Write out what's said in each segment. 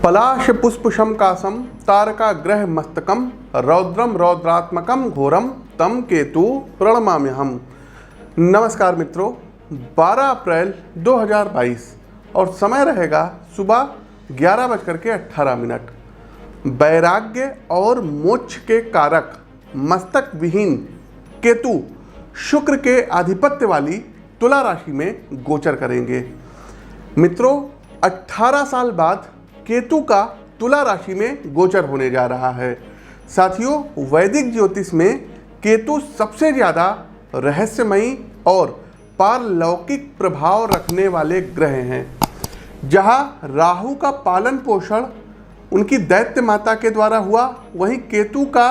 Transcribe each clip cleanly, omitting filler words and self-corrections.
पलाश पुष्पशम कासम तारका ग्रह मस्तकम रौद्रम रौद्रात्मकम घोरम तम केतु प्रणमाम्यहम। नमस्कार मित्रों, 12 अप्रैल 2022 और समय रहेगा सुबह 11:18। वैराग्य और मोक्ष के कारक मस्तक विहीन केतु शुक्र के आधिपत्य वाली तुला राशि में गोचर करेंगे। मित्रों, 18 साल बाद केतु का तुला राशि में गोचर होने जा रहा है। साथियों, वैदिक ज्योतिष में केतु सबसे ज़्यादा रहस्यमयी और पारलौकिक प्रभाव रखने वाले ग्रह हैं। जहां राहु का पालन पोषण उनकी दैत्य माता के द्वारा हुआ, वहीं केतु का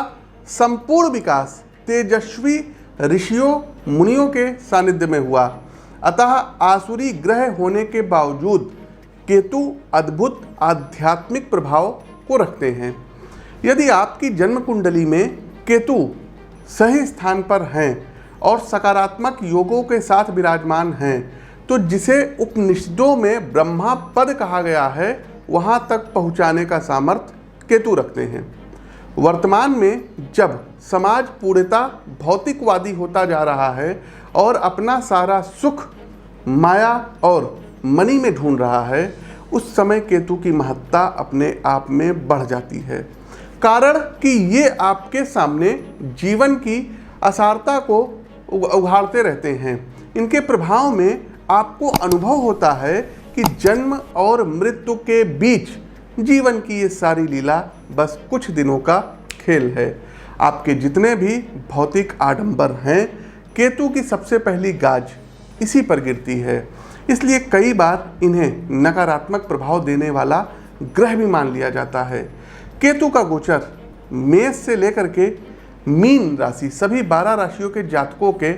संपूर्ण विकास तेजस्वी ऋषियों मुनियों के सानिध्य में हुआ। अतः आसुरी ग्रह होने के बावजूद केतु अद्भुत आध्यात्मिक प्रभाव को रखते हैं। यदि आपकी जन्म कुंडली में केतु सही स्थान पर हैं और सकारात्मक योगों के साथ विराजमान हैं, तो जिसे उपनिषदों में ब्रह्मा पद कहा गया है, वहां तक पहुंचाने का सामर्थ्य केतु रखते हैं। वर्तमान में जब समाज पूर्णतः भौतिकवादी होता जा रहा है और अपना सारा सुख माया और मनी में ढूंढ रहा है, उस समय केतु की महत्ता अपने आप में बढ़ जाती है। कारण कि ये आपके सामने जीवन की असारता को उघाड़ते रहते हैं। इनके प्रभाव में आपको अनुभव होता है कि जन्म और मृत्यु के बीच जीवन की ये सारी लीला बस कुछ दिनों का खेल है। आपके जितने भी भौतिक आडंबर हैं, केतु की सबसे पहली गाज इसी पर गिरती है। इसलिए कई बार इन्हें नकारात्मक प्रभाव देने वाला ग्रह भी मान लिया जाता है। केतु का गोचर मेष से लेकर के मीन राशि सभी 12 राशियों के जातकों के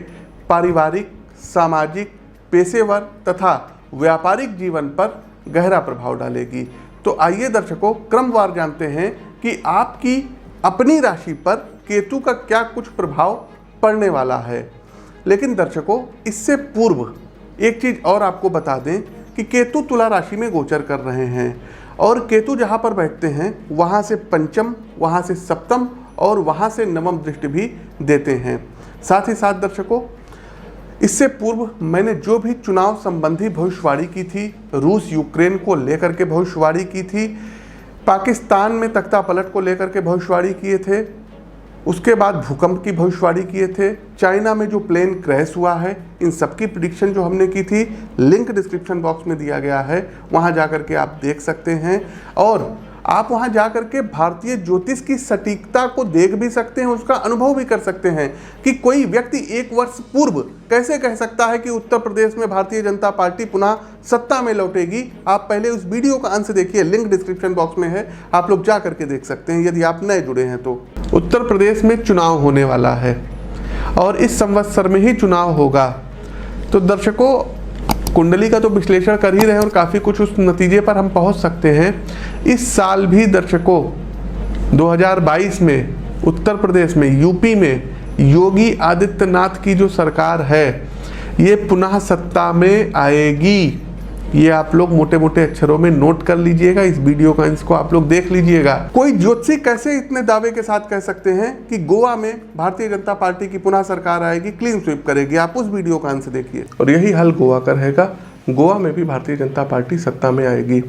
पारिवारिक, सामाजिक, पेशेवर तथा व्यापारिक जीवन पर गहरा प्रभाव डालेगी। तो आइए दर्शकों, क्रमवार जानते हैं कि आपकी अपनी राशि पर केतु का क्या कुछ प्रभाव पड़ने वाला है। लेकिन दर्शकों, इससे पूर्व एक चीज़ और आपको बता दें कि केतु तुला राशि में गोचर कर रहे हैं और केतु जहाँ पर बैठते हैं वहाँ से पंचम, वहाँ से सप्तम और वहाँ से नवम दृष्टि भी देते हैं। साथ ही साथ दर्शकों, इससे पूर्व मैंने जो भी चुनाव संबंधी भविष्यवाणी की थी, रूस यूक्रेन को लेकर के भविष्यवाणी की थी, पाकिस्तान में तख्ता पलट को लेकर के भविष्यवाणी किए थे, उसके बाद भूकंप की भविष्यवाणी किए थे, चाइना में जो प्लेन क्रैश हुआ है, इन सब की प्रिडिक्शन जो हमने की थी, लिंक डिस्क्रिप्शन बॉक्स में दिया गया है, वहां जाकर के आप देख सकते हैं। और आप वहां जाकर के भारतीय ज्योतिष की सटीकता को देख भी सकते हैं, उसका अनुभव भी कर सकते हैं कि कोई व्यक्ति 1 वर्ष पूर्व कैसे कह सकता है कि उत्तर प्रदेश में भारतीय जनता पार्टी पुनः सत्ता में लौटेगी। आप पहले उस वीडियो का अंश देखिए, लिंक डिस्क्रिप्शन बॉक्स में है, आप लोग जा करके देख सकते हैं यदि आप नए जुड़े हैं तो। उत्तर प्रदेश में चुनाव होने वाला है और इस संवत्सर में ही चुनाव होगा। तो दर्शकों, कुंडली का तो विश्लेषण कर ही रहे हैं और काफ़ी कुछ उस नतीजे पर हम पहुंच सकते हैं। इस साल भी दर्शकों 2022 में उत्तर प्रदेश में, यूपी में योगी आदित्यनाथ की जो सरकार है, ये पुनः सत्ता में आएगी। ये आप लोग मोटे मोटे अक्षरों में नोट कर लीजिएगा, इस वीडियो का इसको आप लोग देख लीजिएगा। कोई ज्योतिषी कैसे इतने दावे के साथ कह सकते हैं कि गोवा में भारतीय जनता पार्टी की पुनः सरकार आएगी, क्लीन स्वीप करेगी? आप उस वीडियो का अंश देखिए और यही हाल गोवा का रहेगा। गोवा में भी भारतीय जनता पार्टी सत्ता में आएगी।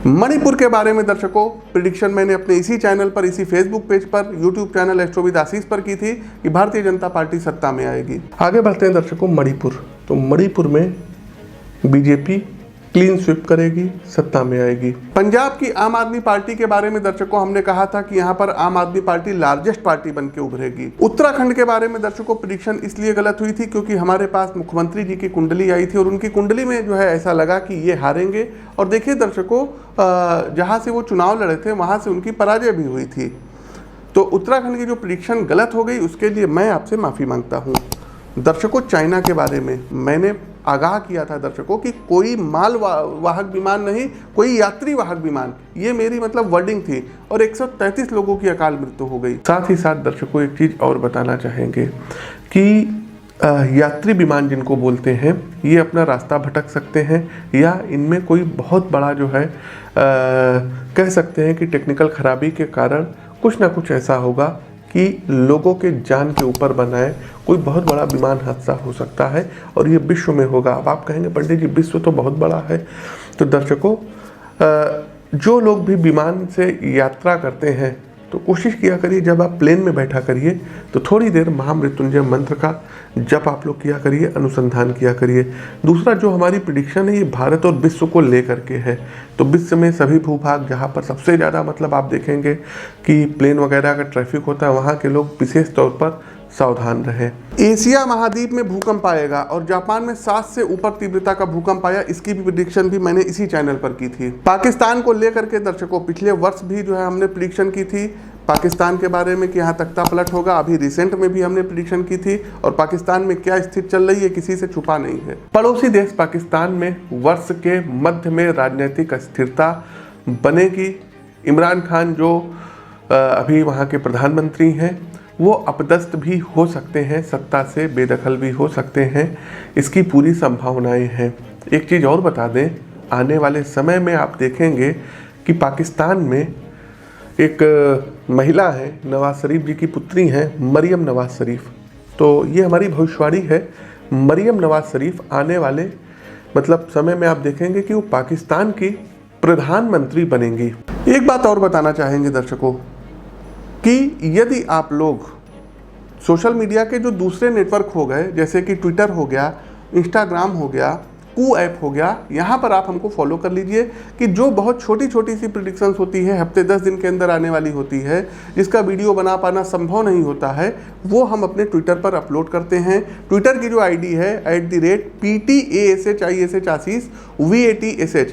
मणिपुर के बारे में दर्शकों प्रिडिक्शन मैंने अपने इसी चैनल पर, इसी फेसबुक पेज पर, यूट्यूब चैनल एस्ट्रो विद आशीष पर की थी कि भारतीय जनता पार्टी सत्ता में आएगी। आगे बढ़ते हैं दर्शकों, मणिपुर। तो मणिपुर में बीजेपी क्लीन स्वीप करेगी, सत्ता में आएगी। पंजाब की आम आदमी पार्टी के बारे में दर्शकों हमने कहा था कि यहाँ पर आम आदमी पार्टी लार्जेस्ट पार्टी बन के उभरेगी। उत्तराखंड के बारे में दर्शकों प्रिडिक्शन इसलिए गलत हुई थी क्योंकि हमारे पास मुख्यमंत्री जी की कुंडली आई थी और उनकी कुंडली में जो है ऐसा लगा कि ये हारेंगे। और देखिए दर्शकों, जहाँ से वो चुनाव लड़े थे वहाँ से उनकी पराजय भी हुई थी। तो उत्तराखंड की जो प्रिडिक्शन गलत हो गई, उसके लिए मैं आपसे माफ़ी मांगता हूँ। दर्शकों, चाइना के बारे में मैंने आगाह किया था दर्शकों कि कोई माल वाहक विमान नहीं, कोई यात्री वाहक विमान, ये मेरी मतलब वर्डिंग थी और 133 लोगों की अकाल मृत्यु हो गई। साथ ही साथ दर्शकों एक चीज़ और बताना चाहेंगे कि यात्री विमान जिनको बोलते हैं, ये अपना रास्ता भटक सकते हैं या इनमें कोई बहुत बड़ा जो है कह सकते हैं कि टेक्निकल खराबी के कारण कुछ ना कुछ ऐसा होगा कि लोगों के जान के ऊपर बनाए कोई बहुत बड़ा विमान हादसा हो सकता है और ये विश्व में होगा। अब आप कहेंगे पंडित जी विश्व तो बहुत बड़ा है। तो दर्शकों, जो लोग भी विमान से यात्रा करते हैं तो कोशिश किया करिए जब आप प्लेन में बैठा करिए तो थोड़ी देर महामृत्युंजय मंत्र का जप आप लोग किया करिए, अनुसंधान किया करिए। दूसरा, जो हमारी प्रिडिक्शन है ये भारत और विश्व को लेकर के है। तो विश्व में सभी भूभाग जहाँ पर सबसे ज़्यादा मतलब आप देखेंगे कि प्लेन वगैरह का ट्रैफिक होता है, वहाँ के लोग विशेष तौर पर सावधान रहें। एशिया महाद्वीप में भूकंप आएगा और जापान में 7 से ऊपर तीव्रता का भूकंप आया, इसकी भी प्रिडिक्शन भी मैंने इसी चैनल पर की थी। पाकिस्तान को लेकर के दर्शकों पिछले वर्ष भी जो है हमने प्रिडिक्शन की थी पाकिस्तान के बारे में कि यहाँ तख्ता पलट होगा। अभी रिसेंट में भी हमने प्रिडिक्शन की थी और पाकिस्तान में क्या स्थिति चल रही है किसी से छुपा नहीं है। पड़ोसी देश पाकिस्तान में वर्ष के मध्य में राजनीतिक अस्थिरता बनेगी। इमरान खान जो अभी वहाँ के प्रधानमंत्री हैं वो अपदस्थ भी हो सकते हैं, सत्ता से बेदखल भी हो सकते हैं, इसकी पूरी संभावनाएं हैं। एक चीज़ और बता दें, आने वाले समय में आप देखेंगे कि पाकिस्तान में एक महिला है, नवाज शरीफ जी की पुत्री हैं, मरियम नवाज शरीफ। तो ये हमारी भविष्यवाणी है, मरियम नवाज शरीफ आने वाले मतलब समय में आप देखेंगे कि वो पाकिस्तान की प्रधानमंत्री बनेंगी। एक बात और बताना चाहेंगे दर्शकों कि यदि आप लोग सोशल मीडिया के जो दूसरे नेटवर्क हो गए जैसे कि ट्विटर हो गया, इंस्टाग्राम हो गया, कू ऐप हो गया, यहाँ पर आप हमको फॉलो कर लीजिए कि जो बहुत छोटी छोटी सी प्रिडिक्शंस होती है, हफ्ते 10 दिन के अंदर आने वाली होती है, जिसका वीडियो बना पाना संभव नहीं होता है, वो हम अपने ट्विटर पर अपलोड करते हैं। ट्विटर की जो आईडी है @PTASHISH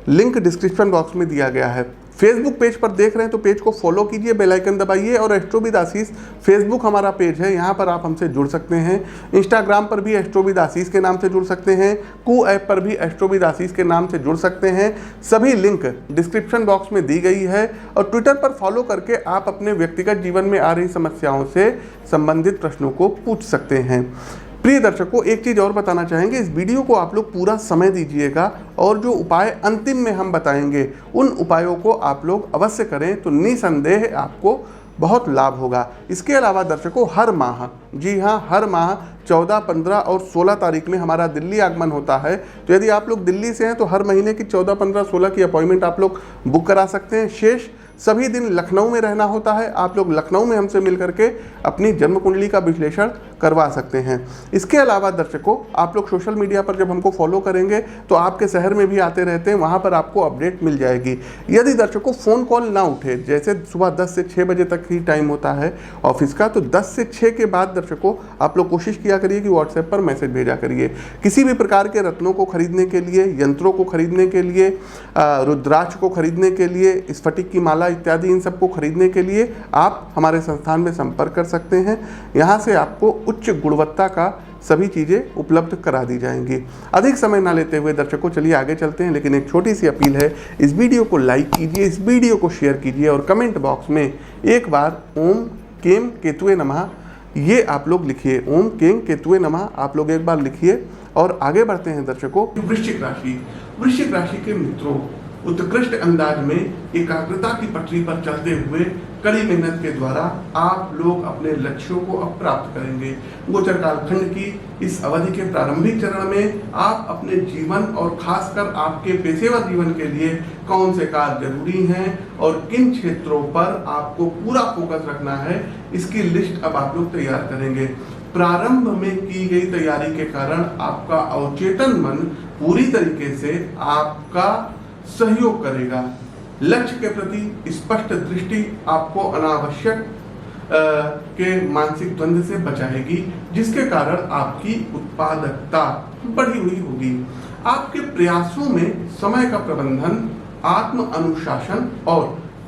लिंक डिस्क्रिप्शन बॉक्स में दिया गया है। फेसबुक पेज पर देख रहे हैं तो पेज को फॉलो कीजिए, बेल आइकन दबाइए और एस्ट्रोविद आशीष फेसबुक हमारा पेज है, यहाँ पर आप हमसे जुड़ सकते हैं। इंस्टाग्राम पर भी एस्ट्रोविद आशीष के नाम से जुड़ सकते हैं, कू ऐप पर भी एस्ट्रोविद आशीष के नाम से जुड़ सकते हैं। सभी लिंक डिस्क्रिप्शन बॉक्स में दी गई है और ट्विटर पर फॉलो करके आप अपने व्यक्तिगत जीवन में आ रही समस्याओं से संबंधित प्रश्नों को पूछ सकते हैं। प्रिय दर्शकों, एक चीज़ और बताना चाहेंगे, इस वीडियो को आप लोग पूरा समय दीजिएगा और जो उपाय अंतिम में हम बताएंगे उन उपायों को आप लोग अवश्य करें तो निसंदेह आपको बहुत लाभ होगा। इसके अलावा दर्शकों, हर माह, जी हाँ हर माह 14, 15 और 16 तारीख में हमारा दिल्ली आगमन होता है। तो यदि आप लोग दिल्ली से हैं तो हर महीने की 14, 15, 16 की अपॉइंटमेंट आप लोग बुक करा सकते हैं। शेष सभी दिन लखनऊ में रहना होता है, आप लोग लखनऊ में हमसे मिल करके अपनी जन्म कुंडली का विश्लेषण करवा सकते हैं। इसके अलावा दर्शकों, आप लोग सोशल मीडिया पर जब हमको फॉलो करेंगे तो आपके शहर में भी आते रहते हैं, वहाँ पर आपको अपडेट मिल जाएगी। यदि दर्शकों फ़ोन कॉल ना उठे, जैसे सुबह 10 से 6 बजे तक ही टाइम होता है ऑफिस का, तो 10 से 6 के बाद दर्शकों आप लोग कोशिश किया करिए कि व्हाट्सएप पर मैसेज भेजा करिए। किसी भी प्रकार के रत्नों को खरीदने के लिए, यंत्रों को खरीदने के लिए, रुद्राक्ष को खरीदने के लिए, स्फटिक की माला इत्यादि इन सबको खरीदने के लिए आप हमारे संस्थान में संपर्क कर सकते हैं। यहाँ से आपको उच्च गुणवत्ता का सभी चीज़ें उपलब्ध करा दी जाएंगी। अधिक समय ना लेते हुए दर्शकों चलिए आगे चलते हैं, लेकिन एक छोटी सी अपील है, इस वीडियो को लाइक कीजिए, इस वीडियो को शेयर कीजिए और कमेंट बॉक्स में एक बार ओम केम केतुवे नमः ये आप लोग लिखिए। ओम केम केतुवे नमः आप लोग एक बार लिखिए और आगे बढ़ते हैं दर्शकों। वृश्चिक राशि के मित्रों, उत्कृष्ट अंदाज में एकाग्रता की पटरी पर चलते हुए कड़ी मेहनत के द्वारा आप लोग अपने लक्ष्यों को अब प्राप्त करेंगे। गोचर कालखंड की इस अवधि के प्रारंभिक चरण में आप अपने जीवन और खासकर आपके पेशेवर जीवन के लिए कौन से कार्य जरूरी हैं और किन क्षेत्रों पर आपको पूरा फोकस रखना है, इसकी लिस्ट अब आप लोग तैयार करेंगे। प्रारंभ में की गई तैयारी के कारण आपका अवचेतन मन पूरी तरीके से आपका सहयोग करेगा। लक्ष्य के प्रति स्पष्ट दृष्टि आपको अनावश्यक के मानसिक द्वंद्व से बचाएगी, जिसके कारण आपकी उत्पादकता बढ़ी हुई होगी। आपके प्रयासों में समय का प्रबंधन, आत्म अनुशासन और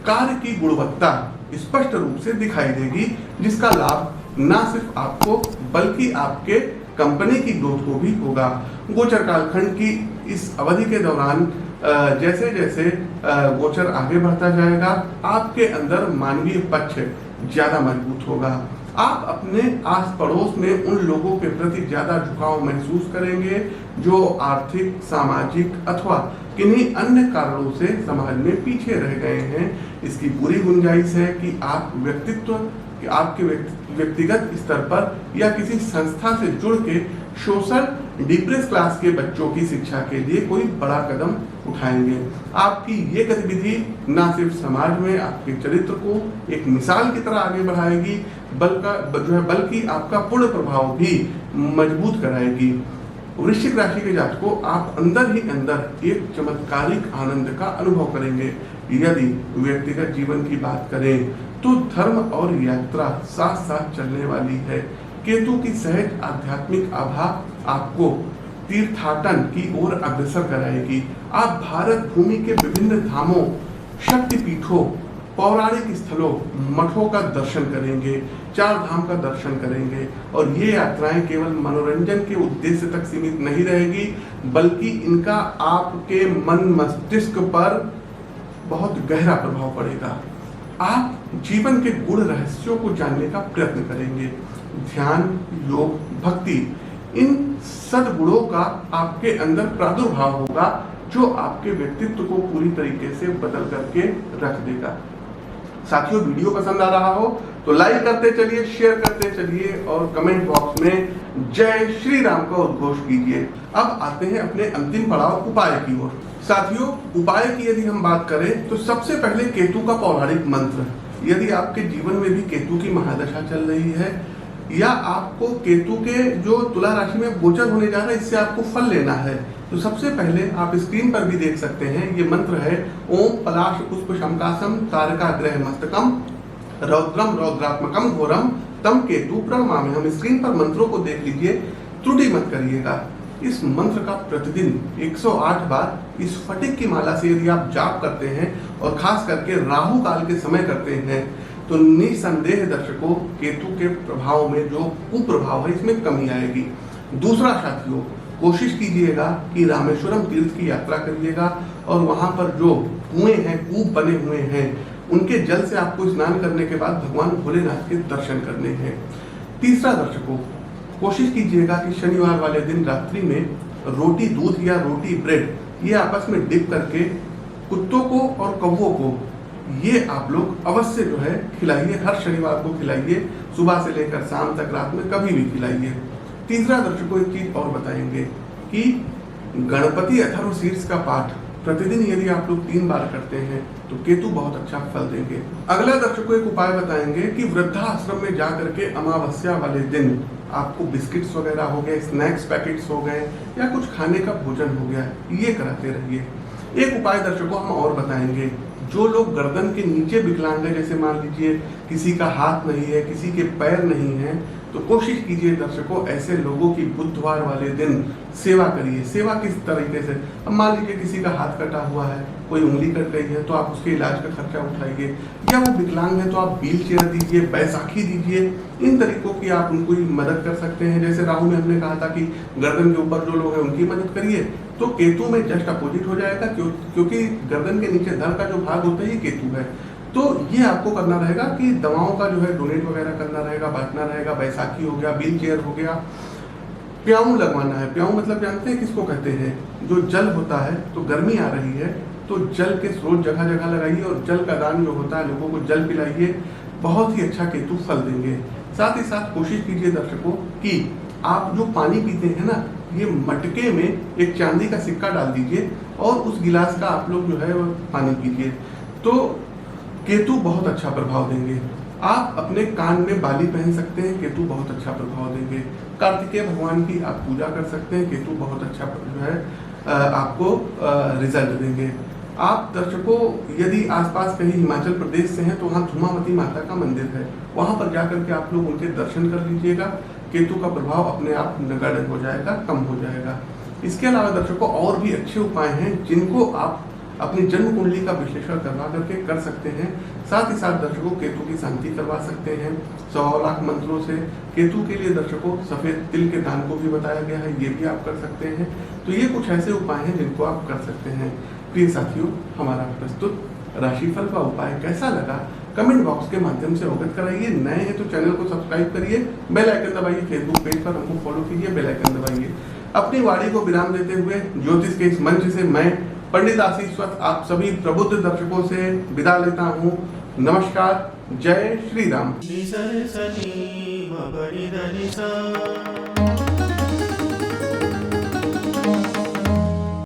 कार्य की गुणवत्ता स्पष्ट रूप से दिखाई देगी, जिसका लाभ न सिर्फ आपको बल्कि आपके कंपनी की ग्रोथ को भी होगा। गोचर कालखंड की इस अवधि के दौरान जैसे जैसे गोचर आगे बढ़ता जाएगा, आपके अंदर मानवीय पक्ष ज़्यादा मजबूत होगा। आप अपने आस पड़ोस में उन लोगों के प्रति ज्यादा झुकाव महसूस करेंगे जो आर्थिक, सामाजिक अथवा किन्हीं अन्य कारणों से समाज में पीछे रह गए हैं। इसकी पूरी गुंजाइश है कि आपके व्यक्तिगत स्तर पर या किसी संस्था से जुड़ के सोशल डिप्रेस क्लास के बच्चों की शिक्षा के लिए कोई बड़ा कदम उठाएंगे। आपकी ये गतिविधि न सिर्फ समाज में आपके चरित्र को एक मिसाल की तरह आगे बढ़ाएगी बल्कि आपका पूर्ण प्रभाव भी मजबूत कराएगी। वृश्चिक राशि के जातकों, आप अंदर ही अंदर एक चमत्कारिक आनंद का अनुभव करेंगे। यदि व्यक्तिगत जीवन की बात करें तो धर्म और यात्रा साथ साथ चलने वाली है। केतु की सहज आध्यात्मिक आभा आपको तीर्थाटन की ओर अग्रसर कराएगी। आप भारत भूमि के विभिन्न धामों, शक्तिपीठों, पौराणिक स्थलों, मठों का दर्शन करेंगे, 4 धाम का दर्शन करेंगे। और ये यात्राएं केवल मनोरंजन के उद्देश्य तक सीमित नहीं रहेगी, बल्कि इनका आपके मन मस्तिष्क पर बहुत गहरा प्रभाव पड़ेगा। आप जीवन के गुण रहस्यों को जानने का प्रयत्न करेंगे। ध्यान, योग, भक्ति, इन सद्गुणों का आपके अंदर प्रादुर्भाव होगा जो आपके व्यक्तित्व को पूरी तरीके से बदल करके रख देगा। साथियों, वीडियो पसंद आ रहा हो तो लाइक करते चलिए, शेयर करते चलिए और कमेंट बॉक्स में जय श्री राम का उद्घोष कीजिए। अब आते हैं अपने अंतिम पड़ाव उपाय की ओर। साथियों, उपाय की यदि हम बात करें तो सबसे पहले केतु का पौराणिक मंत्र। यदि आपके जीवन में भी केतु की महादशा चल रही है या आपको केतु के जो तुला राशि में गोचर होने जा रहा है, इससे आपको फल लेना है, तो सबसे पहले आप स्क्रीन पर भी देख सकते हैं, ये मंत्र है ओम पलाश पुष्प शंकासम तारकाग्रह मस्तकम रौद्रम रौद्रात्मकम घोरम तम केतु प्रणमामि। हम स्क्रीन पर मंत्रों को देख लीजिए, त्रुटि मत करिएगा। इस मंत्र का प्रतिदिन 108 बार इस फटिक की माला से यदि आप जाप करते हैं और खास करके राहु काल के समय करते हैं तो निसंदेह दर्शकों केतु के प्रभाव में जो कुप्रभाव है इसमें कमी आएगी। दूसरा साथियों, कोशिश कीजिएगा कि रामेश्वरम तीर्थ की यात्रा करिएगा और वहां पर जो कुएं हैं, कूप बने हुए हैं, उनके जल से आपको स्नान करने के बाद भगवान भोलेनाथ के दर्शन करने हैं। तीसरा दर्शकों, कोशिश कीजिएगा कि शनिवार वाले दिन रात्रि में रोटी दूध या रोटी ब्रेड ये आपस में डिप करके कुत्तों को और कौवों को ये आप लोग अवश्य जो है खिलाइए। हर शनिवार को खिलाइए, सुबह से लेकर शाम तक, रात में कभी भी खिलाइए। तीसरा दर्शकों, एक चीज और बताएंगे कि गणपति अथर्वशीर्ष का पाठ प्रतिदिन यदि आप लोग 3 बार करते हैं तो केतु बहुत अच्छा फल देंगे। अगला दर्शकों, एक उपाय बताएंगे कि वृद्धाश्रम में जाकर के अमावस्या वाले दिन आपको बिस्किट्स वगैरह हो गए, स्नैक्स पैकेट्स हो गए या कुछ खाने का भोजन हो गया, ये कराते रहिए। एक उपाय दर्शकों हम और बताएंगे, जो लोग गर्दन के नीचे विकलांग है, जैसे मान लीजिए किसी का हाथ नहीं है, किसी के पैर नहीं है, तो कोशिश कीजिए दर्शकों ऐसे लोगों की बुधवार वाले दिन सेवा करिए। सेवा किस तरीके से, अब मान लीजिए किसी का हाथ कटा हुआ है, कोई उंगली कट गई है, तो आप उसके इलाज का खर्चा उठाइए, या वो विकलांग है तो आप व्हील चेयर दीजिए, बैसाखी दीजिए। इन तरीकों की आप उनको मदद कर सकते हैं। जैसे राहु में हमने कहा था कि गर्दन के ऊपर जो लोग हैं उनकी मदद करिए, तो केतु में जस्ट अपोजिट हो जाएगा, क्योंकि गर्दन के नीचे धड़ का जो भाग होता है ये केतु है। तो ये आपको करना रहेगा कि दवाओं का जो है डोनेट वगैरह करना रहेगा, बांटना रहेगा। बैसाखी हो गया, व्हील चेयर हो गया, प्याऊ लगवाना है। प्याऊ मतलब जानते हैं किसको कहते हैं? जो जल होता है, तो गर्मी आ रही है तो जल के स्रोत जगह जगह लगाइए और जल का दान जो होता है लोगों को जल पिलाइए, बहुत ही अच्छा केतु फल देंगे। साथ ही साथ कोशिश कीजिए दर्शकों कि आप जो पानी पीते हैं ना, ये मटके में एक चांदी का सिक्का डाल दीजिए और उस गिलास का आप लोग जो है वो पानी पीजिए, तो केतु बहुत अच्छा प्रभाव देंगे। आप अपने कान में बाली पहन सकते हैं, केतु बहुत अच्छा प्रभाव देंगे। कार्तिकेय भगवान की आप पूजा कर सकते हैं, केतु बहुत अच्छा जो है आपको रिजल्ट देंगे। आप दर्शकों यदि आसपास कहीं हिमाचल प्रदेश से हैं तो वहाँ धूमावती माता का मंदिर है, वहाँ पर जाकर के आप लोग उनके दर्शन कर लीजिएगा। केतु का प्रभाव अपने आप नगण्य हो जाएगा, कम हो जाएगा। इसके अलावा दर्शकों और भी अच्छे उपाय हैं जिनको आप अपनी जन्म कुंडली का विश्लेषण करवा करके कर सकते हैं। साथ ही साथ दर्शकों केतु की शांति करवा सकते हैं 100 लाख मंत्रों से। केतु के लिए दर्शकों सफेद तिल के दान को भी बताया गया है, ये भी आप कर सकते हैं। तो ये कुछ ऐसे उपाय हैं जिनको आप कर सकते हैं। प्रिय साथियों, हमारा प्रस्तुत राशिफल का उपाय कैसा लगा कमेंट बॉक्स के माध्यम से अवगत कराइए। नए हैं तो चैनल को सब्सक्राइब करिए, बेल आइकन दबाइए, फेसबुक पेज पर हमको फॉलो कीजिए, बेल आइकन दबाइए। अपनी वाणी को विराम देते हुए ज्योतिष के इस मंच से मैं पंडित आशीष वत्स आप सभी प्रबुद्ध दर्शकों से विदा लेता हूँ। नमस्कार, जय श्री राम।